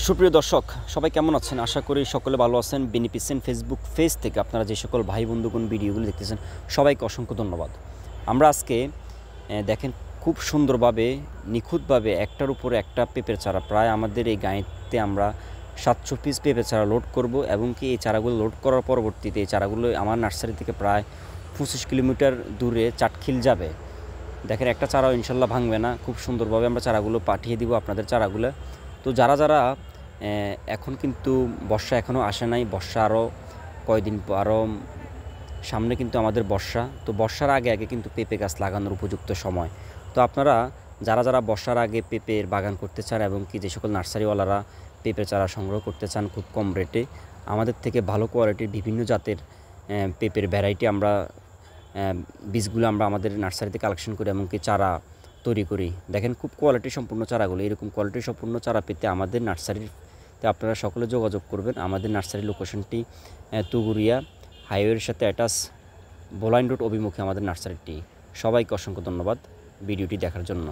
সুপ্রিয় দর্শক সবাই কেমন আছেন? আশা করি সকলে ভালো আছেন। বেনিফিসেন্ট ফেসবুক পেজ থেকে আপনারা যে সকল ভাই বন্ধুগণ ভিডিওগুলো দেখতেছেন সবাইকে অসংখ্য ধন্যবাদ। আমরা আজকে দেখেন খুব সুন্দরভাবে নিখুঁতভাবে একটার উপরে একটা পেঁপের চারা প্রায় আমাদের এই গাঁয়েতে আমরা 700 পিস পেঁপের চারা লোড করব এবং কি এই চারাগুলো লোড করার পরবর্তীতে এই চারাগুলো আমার নার্সারি থেকে প্রায় 25 কিলোমিটার দূরে চাটখিল যাবে। দেখেন একটা চারাও ইনশাল্লাহ ভাঙবে না। খুব সুন্দরভাবে আমরা চারাগুলো পাঠিয়ে দিব আপনাদের চারাগুলো। তো যারা এখন কিন্তু বর্ষা এখনও আসে নাই, বর্ষা আরও কয়দিন আরও সামনে কিন্তু আমাদের বর্ষা। তো বর্ষার আগে আগে কিন্তু পেঁপে গাছ লাগানোর উপযুক্ত সময়। তো আপনারা যারা বর্ষার আগে পেঁপের বাগান করতে চান এবং কি যে সকল নার্সারিওয়ালারা পেঁপের চারা সংগ্রহ করতে চান খুব কম রেটে, আমাদের থেকে ভালো কোয়ালিটির বিভিন্ন জাতের পেঁপের ভ্যারাইটি আমরা বীজগুলো আমরা আমাদের নার্সারিতে কালেকশন করি এমনকি চারা তৈরি করি। দেখেন খুব কোয়ালিটি সম্পূর্ণ চারাগুলো। এরকম কোয়ালিটি সম্পূর্ণ চারা পেতে আমাদের নার্সারিতে আপনারা সকলে যোগাযোগ করবেন। আমাদের নার্সারির লোকেশনটি তুগুরিয়া হাইওয়ের সাথে অ্যাটাচ বোলাইন রোড অভিমুখে আমাদের নার্সারিটি। সবাইকে অসংখ্য ধন্যবাদ ভিডিওটি দেখার জন্য।